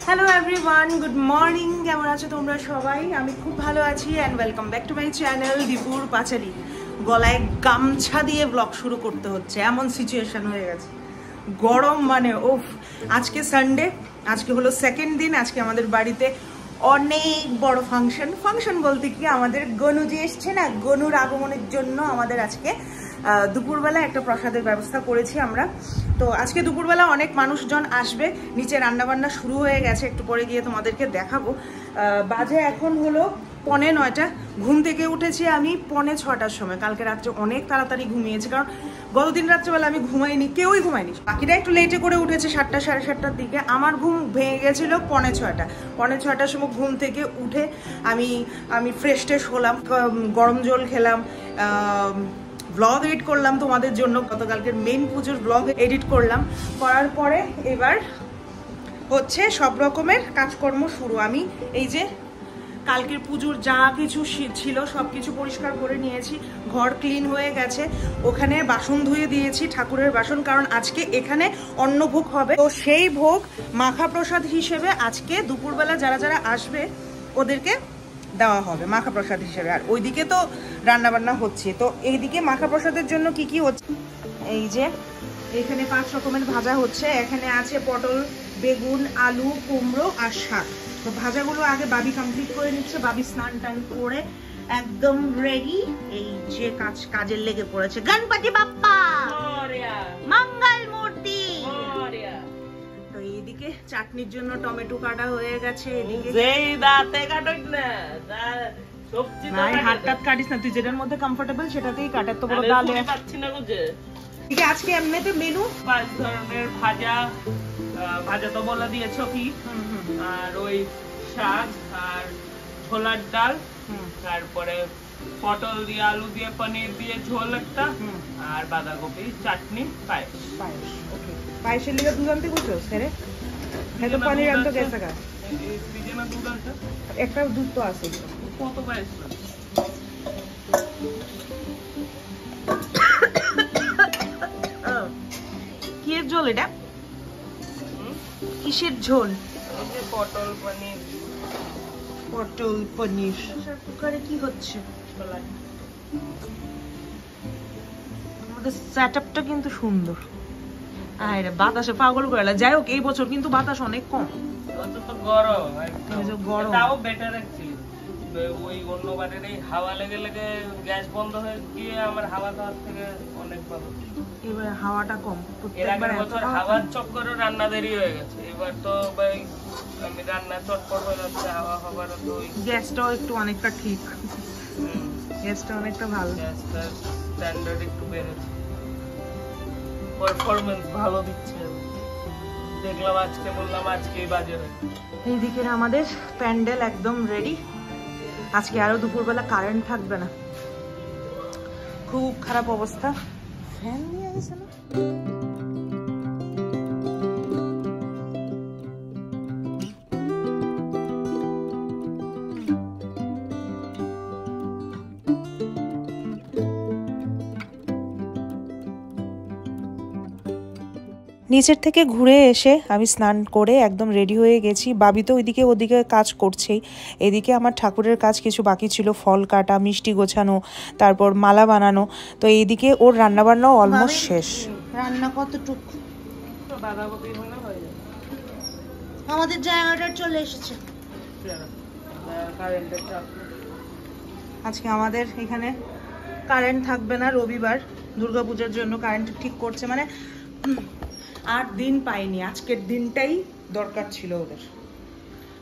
Hello everyone, good morning. কেমন আছো তোমরা সবাই? আমি খুব ভালো আছি and welcome back to my channel দীপুর পাঁচালী। গলায় গামছা দিয়ে ব্লগ শুরু করতে হচ্ছে, এমন সিচুয়েশন হয়ে গেছে। গরম মানে ওফ। আজকে সানডে, আজকে হলো সেকেন্ড দিন। আজকে আমাদের বাড়িতে অনেক বড় ফাংশন বলতে কি, আমাদের গনু যে এসছে না, গনুর আগমনের জন্য আমাদের আজকে দুপুরবেলা একটা প্রসাদের ব্যবস্থা করেছি আমরা। তো আজকে দুপুরবেলা অনেক মানুষজন আসবে। নিচে রান্নাবান্না শুরু হয়ে গেছে, একটু পরে গিয়ে তোমাদেরকে দেখাবো। বাজে এখন হলো 9:45। ঘুম থেকে উঠেছি আমি 6:45-র সময়। কালকে রাত্রে অনেক তাড়াতাড়ি ঘুমিয়েছি, কারণ গতদিন রাত্রেবেলা আমি ঘুমাইনি, কেউই ঘুমায়নি। বাকিটা একটু লেটে করে উঠেছে 7টা সাড়ে 7টার দিকে। আমার ঘুম ভেঙে গেছিল 6:45। 6:45-র সময় ঘুম থেকে উঠে আমি ফ্রেশ হলাম, গরম জল খেলাম, ব্লগ এডিট করলাম তোমাদের জন্য। গতকালকের মেন পুজোর ব্লগ এডিট করলাম। করার পরে এবার হচ্ছে সব রকমের কাজকর্ম শুরু। আমি এই যে কালকের পুজোর যা কিছু ছিল সব কিছু পরিষ্কার করে নিয়েছি, ঘর ক্লিন হয়ে গেছে। ওখানে বাসন ধুয়ে দিয়েছি, ঠাকুরের বাসন, কারণ আজকে এখানে অন্নভোগ হবে। তো সেই ভোগ মাখা প্রসাদ হিসেবে আজকে দুপুরবেলা যারা যারা আসবে ওদেরকে দেওয়া হবে মাখা প্রসাদ হিসেবে। আর ওইদিকে তো রান্না বান্না হচ্ছে। তো এইদিকে মাখা প্রসাদের জন্য কি কি হচ্ছে, এই যে এখানে 5 রকমের ভাজা হচ্ছে। এখানে আছে পটল, বেগুন, আলু, কুমড়ো আর শাক। তো ভাজাগুলো আগে বাবি কমপ্লিট করে নিচ্ছে। বাবি স্নান টান করে একদম রেডি। এই যে কাজের লেগে পড়েছে। গণপতি বাপ্পা মঙ্গল মূর্তি। তো এইদিকে চাটনির জন্য টমেটো কাটা হয়ে গেছে। এদিকে হাত কাটিস না, তুই যেটার মধ্যে কমফোর্টেবল সেটাতেই কাটার। তো বড় ডালে আজকে এমনিতে মেনু 5 ধরনের ভাজা তো বলে দিয়েছো কি, আর ওই শাক আর ছোলার ডাল, তারপরে পটল দিয়ে আলু দিয়ে পনির দিয়ে ঝোল একটা, আর বাঁধাকপি চাটনি, পায়েস। ওকে, পায়েসের লিগে দুধ আনতে বলছো স্যারে? হ্যাঁ, তো পনির আনতে গেছে গা, দুধ আনতে একটা দুধ তো আছে। কত পায়েস? কিসের ঝোল এটা? কিসের ঝোল? পটল পনির। পটল পনির। কুকারে কি হচ্ছে? আমাদের সেটআপটা কিন্তু সুন্দর। আরে বাতাসে পাগল করে। যাই হোক, এই বছর কিন্তু বাতাস অনেক কম। গরম তাও বেটার অ্যাকচুয়ালি। ওই অন্যবারের এই হাওয়া লেগে লেগে গ্যাস বন্ধ হয়ে গিয়ে আমার হাওয়া খাওয়ার থেকে অনেক ভালো। এবার হাওয়াটা কম। এর আগের বছর হাওয়ার চক্করে রান্না দেরি হয়ে গেছে। এবার তো ভাই আমি রান্না চটপট হয়ে যাচ্ছে, হাওয়া খাবার তো গ্যাসটাও একটু অনেকটা ঠিক। গ্যাসটা অনেকটা ভালো, গ্যাসটা স্ট্যান্ডার্ড একটু বেড়েছে, পারফরম্যান্স ভালো দিচ্ছে। দেখলাম আজকে, বললাম আজকেই বাজারে। এইদিকে আমাদের প্যান্ডেল একদম রেডি। আজকে আরো দুপুরবেলা কারেন্ট থাকবে না, খুব খারাপ অবস্থা। ফ্যান দিয়ে গেছে না? নিচের থেকে ঘুরে এসে আমি স্নান করে একদম রেডি হয়ে গেছি। বাবি তো ওদিকে কাজ করছেই। এদিকে আমার ঠাকুরের কাজ কিছু বাকি ছিল, ফল কাটা, মিষ্টি গোছানো, তারপর মালা বানানো। তো এইদিকে ওর রান্নাবান্নাও অলমোস্ট শেষ। রান্না কতটুকু? আমাদের জায়গাটা চলে এসেছে। আজকে আমাদের এখানে কারেন্ট থাকবে না, রবিবার দুর্গাপূজার জন্য কারেন্ট ঠিক করছে। মানে 8 দিন পাইনি, আজকের দিনটাই দরকার ছিল ওদের।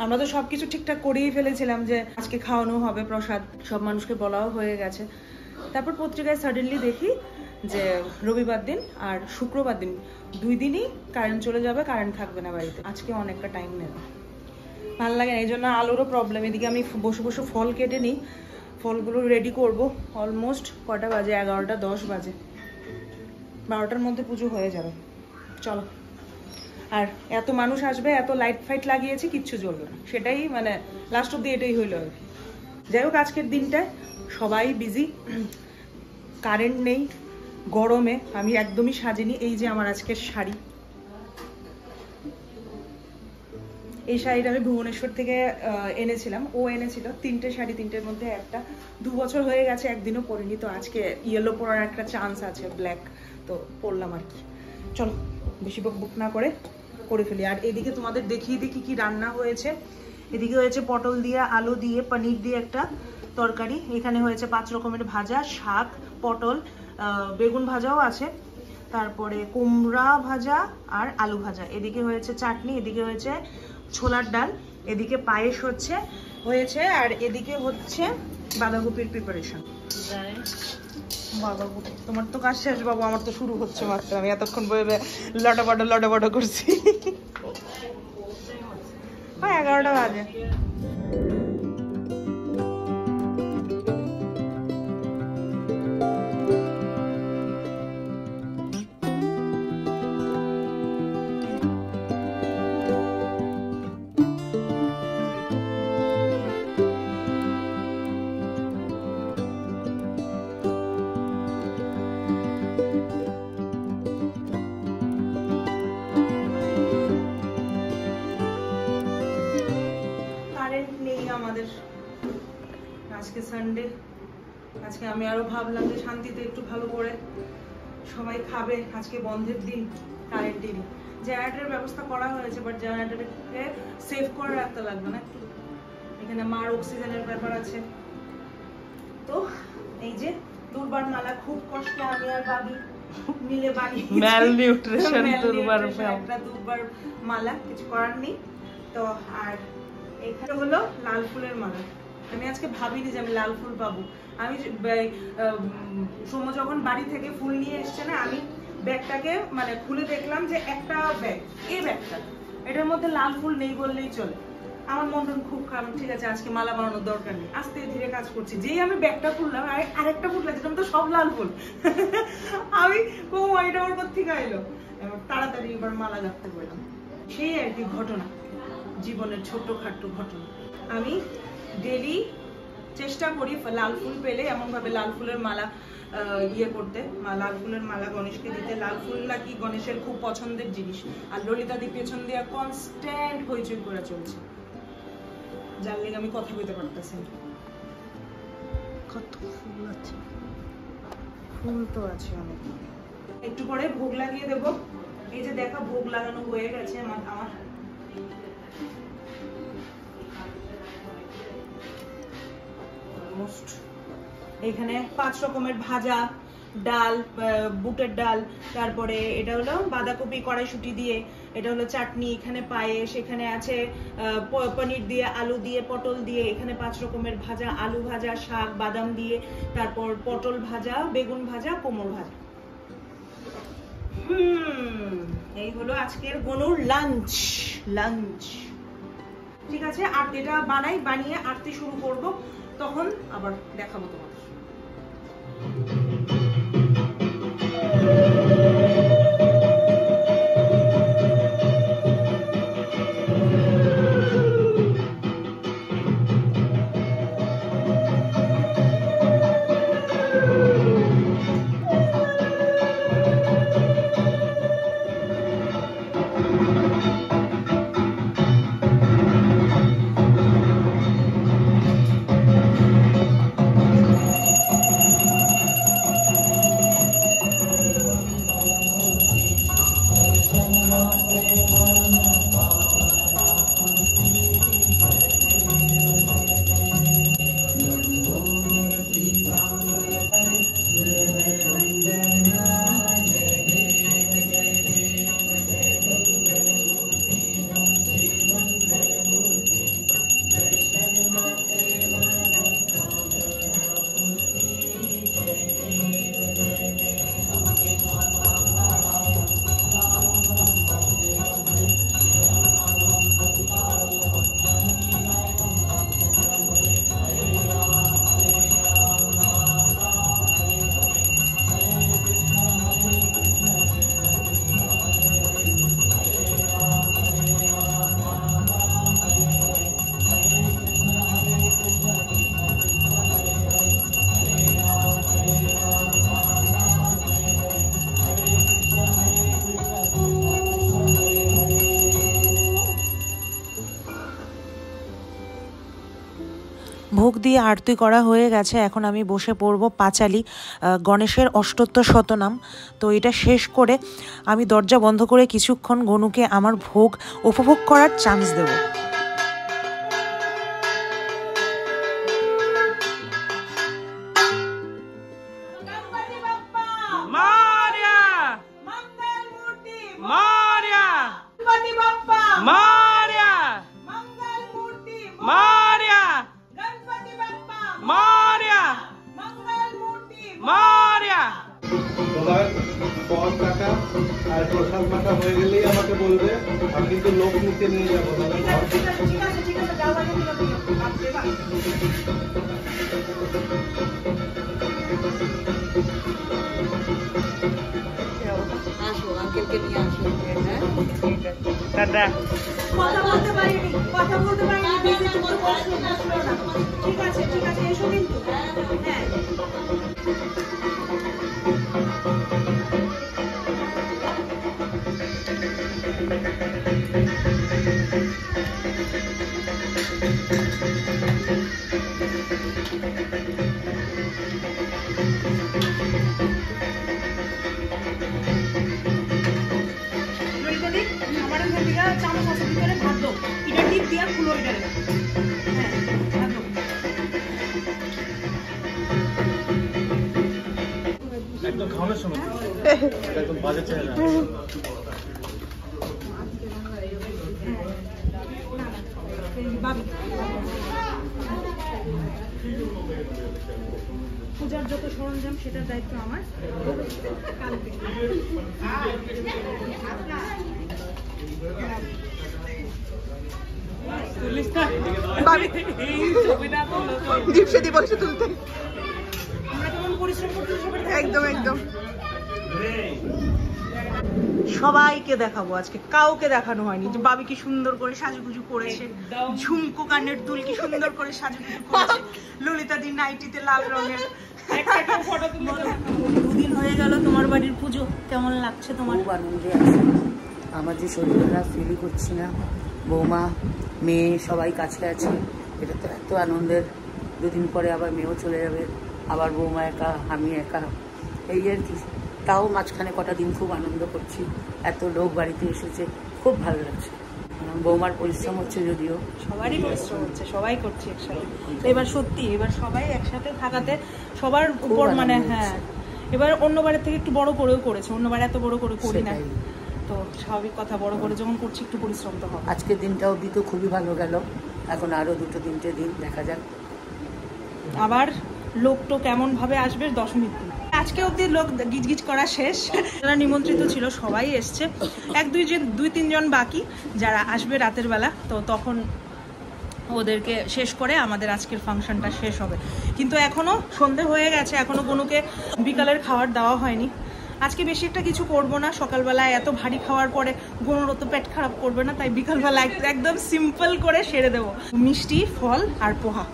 আমরা তো সবকিছু ঠিকঠাক করেই ফেলেছিলাম যে আজকে খাওয়ানো হবে প্রসাদ, সব মানুষকে বলাও হয়ে গেছে। তারপর পত্রিকায় সাডেনলি দেখি যে রবিবার দিন আর শুক্রবার দিন 2 দিনই কারেন্ট চলে যাবে, কারেন্ট থাকবে না বাড়িতে। আজকে অনেকটা টাইম নেবে, ভালো লাগে না। এই জন্য আলোরও প্রবলেম। এদিকে আমি বসে বসে ফল কেটে নিই, ফলগুলো রেডি করব। অলমোস্ট কটা বাজে? 11:10 বাজে। 12টার মধ্যে পুজো হয়ে যাবে। চলো। আর এত মানুষ আসবে, এত লাইট ফাইট লাগিয়েছি, কিচ্ছু জ্বলবে না। সেটাই মানে লাস্ট অব্দি এটাই হইল। যাই হোক, আজকের দিনটায় সবাই বিজি, কারেন্ট নেই, গরমে আমি একদমই সাজিনি। এই যে আমার আজকের শাড়ি, এই শাড়িটা আমি ভুবনেশ্বর থেকে এনেছিলাম, ও এনেছিল 3টে শাড়ি, 3টের মধ্যে একটা 2 বছর হয়ে গেছে, একদিনও পরিনি। তো আজকে ইয়েলো পরার একটা চান্স আছে, ব্ল্যাক, তো পরলাম আর কি। চলো বেশি বকবক না করে ফেলি। আর এদিকে তোমাদের দেখিয়ে দিই কি রান্না হয়েছে। এদিকে হয়েছে পটল দিয়ে, আলু দিয়ে, পনির দিয়ে একটা তরকারি। এখানে হয়েছে 5 রকমের ভাজা, শাক, পটল, বেগুন ভাজাও আছে, তারপরে কুমড়া ভাজা আর আলু ভাজা। এদিকে হয়েছে চাটনি, এদিকে হয়েছে ছোলার ডাল, এদিকে পায়েস হয়েছে, আর এদিকে হচ্ছে বাঁধাকপির প্রিপারেশন। বাঁধাকপি, তোমার তো কাজ শেষ বাবু, আমার তো শুরু হচ্ছে মাত্র। আমি এতক্ষণ বলে লটাপটা করছি। 11টা বাজে। আমাদের আজকে সানডে, আজকে আমি আরো ভাবলাম যে শান্তিতে একটু ভালো করে সবাই খাবে, আজকে বন্ধের দিন, কারেন্টেরই জেনারেটরের ব্যবস্থা করা হয়েছে, বাট জেনারেটরকে সেভ করে রাখতে লাগবে না একটু, এখানে মার অক্সিজেনের ব্যাপার আছে। তো এই যে দুর্বার মালা, খুব কষ্টে আমি আর বাবি মিলে বানিয়েছি, ম্যালনিউট্রিশন দুর্বার মালা, কিছু করার নেই। তো আর এখানে হলো লাল ফুলের মালা। আমি আজকে ভাবিনি যে আমি লাল ফুল পাবো। আমি সোমো যখন বাড়ি থেকে ফুল নিয়ে এসছে না, আমি ব্যাগটাকে মানে খুলে দেখলাম যে একটা ব্যাগ, এই ব্যাগটা, এটার মধ্যে লাল ফুল নেই বললেই চলে। আমার মন খুব খারাপ, ঠিক আছে আজকে মালা বানানোর দরকার নেই, আস্তে ধীরে কাজ করছি। যেই আমি ব্যাগটা খুললাম, আরেকটা ফুল লাগছে, তো সব লাল ফুল। আমি এটা আমার কোথা থেকে এলো, তাড়াতাড়ি এবার মালা গাঁথতে বললাম। সেই আর কি ঘটনা, জীবনের ছোটখাটো ঘটনা। আমি ডেলি চেষ্টা করি লাল ফুল পেলে এমন ভাবে লাল ফুলের মালা করতে, লাল ফুলের মালা গণেশকে দিতে। লাল ফুল নাকি গণেশের খুব পছন্দের জিনিস। আর ললিতা দি পেছন দিয়ে কনস্ট্যান্ট হইচই করে চলছে, যার লেগে আমি কথা বলতে পারতেছি। কত ফুল আছে, ফুল তো আছে অনেক। একটু পরে ভোগ লাগিয়ে দেবো। এই যে দেখা ভোগ লাগানো হয়ে গেছে আমার। এখানে 5 রকমের ভাজা, ডাল, বুটের ডাল, তারপরে এটা হলো বাঁধাকপি কড়াইশুঁটি দিয়ে, এটা হলো চাটনি, এখানে পায়েস, এখানে আছে পনির দিয়ে, আলু দিয়ে, পটল দিয়ে, এখানে 5 রকমের ভাজা, আলু ভাজা, শাক, বাদাম দিয়ে, তারপর পটল ভাজা, বেগুন ভাজা, কোমর ভাজা। এই হলো আজকের গনুর লাঞ্চ। ঠিক আছে, আর এটা বানিয়ে আরতি শুরু করব, তখন আবার দেখাবো তোমাদের। ভোগ দিয়ে আরতি করা হয়ে গেছে, এখন আমি বসে পড়ব পাঁচালী গণেশের অষ্টোত্তর শতনাম। তো এটা শেষ করে আমি দরজা বন্ধ করে কিছুক্ষণ গনুকে আমার ভোগ উপভোগ করার চান্স দেব। আর প্রসাদ মাখা হয়ে গেলেই আমাকে বলবে, আমি কিন্তু লোক নিতে নিয়ে যাবো। আসো, আঙ্কেলকে নিয়ে আসো। দাদা কথা বলতে পারিনি, কথা বলতে পারিনি, ঠিক আছে ঠিক আছে, এসো কিন্তু। হ্যাঁ একদম খাওয়ানোর সময় একদম বাজে চাই না। পূজার যত সরঞ্জাম সেটার দায়িত্ব আমার। একদম একদম সবাইকে দেখাবো আজকে, কাউকে দেখানো হয়নি যে বাবি কি সুন্দর করে সাজুগুজু করেছে, ঝুমকো কানের দুল কি সুন্দর করে সাজুগুজু করেছে, ললিতা দি নাইটিতে লাল রঙের। দুদিন হয়ে গেল তোমার বাড়ির পুজো, কেমন লাগছে তোমার? খুব আনন্দে আছে, আমার যে শরীরটা ফিলই করছি না, বৌমা মেয়ে সবাই কাছে আছে, এটা তো এত আনন্দের। দুদিন পরে আবার মেয়েও চলে যাবে, আবার বৌমা একা আমি একা, এই আর কি। তাও মাঝখানে কটা দিন খুব আনন্দ করছি, এত লোক বাড়িতে এসেছে, খুব ভালো লাগছে। বৌমার পরিশ্রম হচ্ছে, যদিও সবারই পরিশ্রম হচ্ছে, সবাই করছে একসাথে। এবার সত্যি এবার সবাই একসাথে থাকাতে সবার উপর মানে হ্যাঁ, এবার অন্য বারের থেকে একটু বড় করেও করেছে, অন্যবার এত বড় করে করি না, তো স্বাভাবিক কথা, বড় করে যখন করছি একটু পরিশ্রম তো হবে। আজকের দিনটা অবধি তো খুবই ভালো গেল, এখন আরো 2-3টে দিন দেখা যাক। আবার লোক তো কেমন ভাবে আসবে দশমীর দিন। আজকে অব্দি লোক গিজগিজ করা শেষ, যারা নিমন্ত্রিত ছিল সবাই এসছে, 2-3 জন বাকি যারা আসবে রাতের বেলা, তো তখন ওদেরকে শেষ করে আমাদের আজকের ফাংশনটা শেষ হবে। কিন্তু এখনো সন্ধে হয়ে গেছে, এখনো কোনোকে বিকালের খাবার দেওয়া হয়নি। আজকে বেশি একটা কিছু করবো না, সকালবেলায় এত ভারী খাওয়ার পরে গনুরও তো পেট খারাপ করবে না, তাই বিকালবেলা একদম সিম্পল করে সেরে দেবো। মিষ্টি, ফল আর পোহা,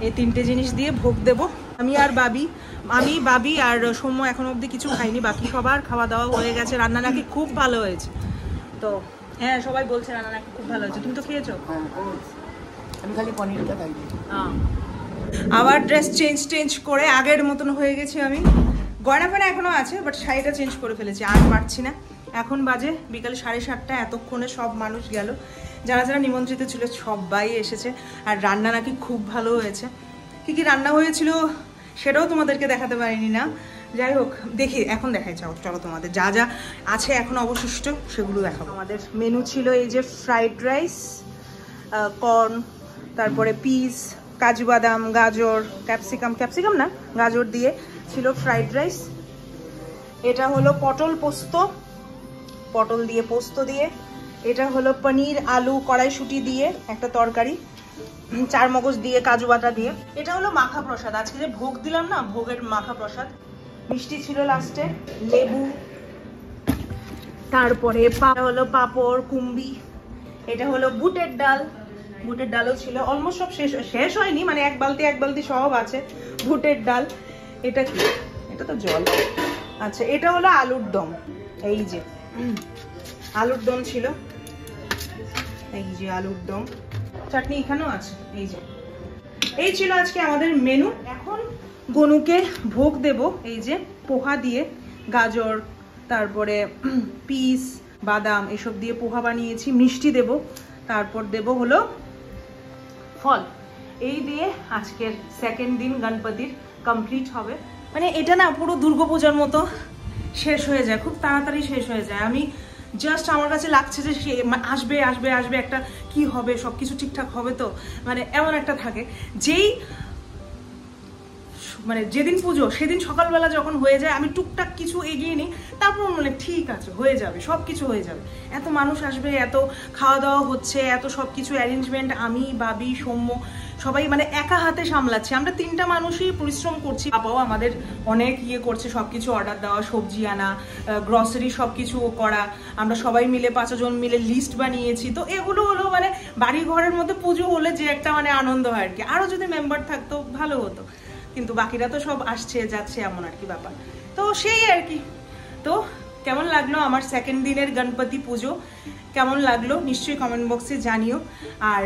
এই 3টে জিনিস দিয়ে ভোগ দেবো। আমি বাবি আর সৌম্য এখনো অবধি কিছু খাইনি, বাকি সবার খাওয়া দাওয়া হয়ে গেছে। রান্না নাকি খুব ভালো হয়েছে, তো হ্যাঁ সবাই বলছে রান্না নাকি খুব ভালো হয়েছে। তুমি তো খেয়েছো? আমি খালি পনিরটা খাইনি। আবার ড্রেস চেঞ্জ করে আগের মতন হয়ে গেছি আমি। গয়না ফেনা এখনো আছে, বাট শাড়িটা চেঞ্জ করে ফেলেছি, আর পারছি না। এখন বাজে বিকাল 7:30, এতক্ষণে সব মানুষ গেল, যারা যারা নিমন্ত্রিত ছিল সবাই এসেছে। আর রান্না নাকি খুব ভালো হয়েছে। কি কি রান্না হয়েছিল সেটাও তোমাদেরকে দেখাতে পারিনি না, যাই হোক দেখি এখন দেখাই। চলো তোমাদের যা যা আছে এখন অবশিষ্ট সেগুলো দেখাবো। আমাদের মেনু ছিল এই যে ফ্রাইড রাইস, কর্ন, তারপরে পিস, কাজু বাদাম, গাজর, ক্যাপসিকাম না গাজর দিয়ে ছিল ফ্রাইড রাইস। এটা হলো পটল দিয়ে পোস্ত দিয়ে। এটা হলো পনির আলু কড়াইশুঁটি দিয়ে একটা তরকারি, 4 মগজ দিয়ে কাজু বাটা দিয়ে। এটা হলো মাখা প্রসাদ, আজকে যে ভোগ দিলাম না, ভোগের মাখা প্রসাদ। মিষ্টি ছিল লাস্টে, লেবু, তারপরে হলো পাঁপড়, কুম্বি। এটা হলো বুটের ডালও ছিল। অলমোস্ট সব শেষ হয়নি, মানে এক বালতি সব আছে। বুটের ডাল। এটা কি? এটা তো জল। আচ্ছা, এটা হলো আলুর দম। এই যে আলুর দম ছিল, এই যে আলুর দম। চাটনি এখানেও আছে, এই যে এই ছিল আজকে আমাদের মেনু। এখন গনুকে ভোগ দেব এই যে পোহা দিয়ে, গাজর, তারপরে পিস, বাদাম এসব দিয়ে পোহা বানিয়েছি। মিষ্টি দেব, তারপর দেব হলো ফল। এই দিয়ে আজকের সেকেন্ড দিন গণপতির কমপ্লিট হবে। মানে এটা না পুরো দুর্গাপূজার মতো শেষ হয়ে যায়, খুব তাড়াতাড়ি শেষ হয়ে যায়। আমি জাস্ট আমার কাছে লাগছে যে সে আসবে আসবে আসবে, একটা কি হবে, সব কিছু ঠিকঠাক হবে তো, মানে এমন একটা থাকে। মানে যেদিন পুজো সেদিন সকালবেলা যখন হয়ে যায় আমি টুকটাক কিছু এগিয়ে নিই, তারপর মানে ঠিক আছে হয়ে যাবে, সব কিছু হয়ে যাবে। এত মানুষ আসবে, এত খাওয়া দাওয়া হচ্ছে, এত সব কিছু অ্যারেঞ্জমেন্ট আমি, বাবি, সৌম্য সবাই মানে একা হাতে সামলাচ্ছি। আমরা 3টা মানুষই পরিশ্রম করছি। বাবাও আমাদের অনেক করছে, সব কিছু অর্ডার দেওয়া, সবজি আনা, গ্রসারি সব কিছু করা। আমরা সবাই মিলে 5 জন মিলে লিস্ট বানিয়েছি। তো এগুলো হলো মানে বাড়ি ঘরের মধ্যে পুজো হলে যে একটা মানে আনন্দ হয় আর কি। আরও যদি মেম্বার থাকতো ভালো হতো, কিন্তু বাকিরা তো সব আসছে যাচ্ছে এমন আর কি ব্যাপার। তো সেই আর কি। তো কেমন লাগলো আমার সেকেন্ড দিনের গণপতি পুজো, কেমন লাগলো নিশ্চয়ই কমেন্ট বক্সে জানিও। আর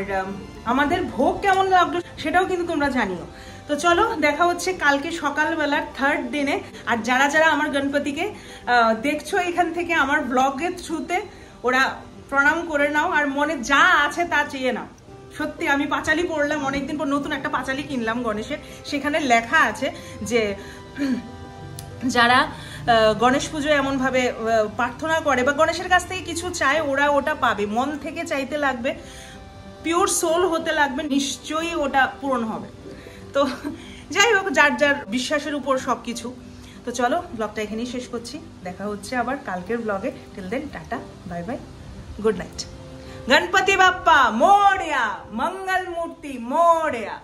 আমাদের ভোগ কেমন লাগলো সেটাও কিন্তু তোমরা জানিও। তো চলো দেখা হচ্ছে কালকে সকালবেলার থার্ড দিনে। আর যারা যারা আমার গণপতিকে দেখছো এখান থেকে আমার ব্লগের থ্রুতে, ওরা প্রণাম করে নাও আর মনে যা আছে তা চেয়ে নাও। সত্যি আমি পাঁচালি পড়লাম অনেকদিন পর, নতুন একটা পাঁচালি কিনলাম গণেশের। সেখানে লেখা আছে যে যারা গণেশ পুজোয় এমনভাবে প্রার্থনা করে বা গণেশের কাছ থেকে কিছু চায়, ওরা ওটা পাবে। মন থেকে চাইতে লাগবে, পিওর সোল হতে লাগবে, নিশ্চয়ই ওটা পূরণ হবে। তো যাই হোক, যার যার বিশ্বাসের উপর সব কিছু। তো চলো ব্লগটা এখানেই শেষ করছি, দেখা হচ্ছে আবার কালকের ব্লগে। Till then tata, bye bye, good night. Ganpati Bappa Morya, Mangal Murti Morya.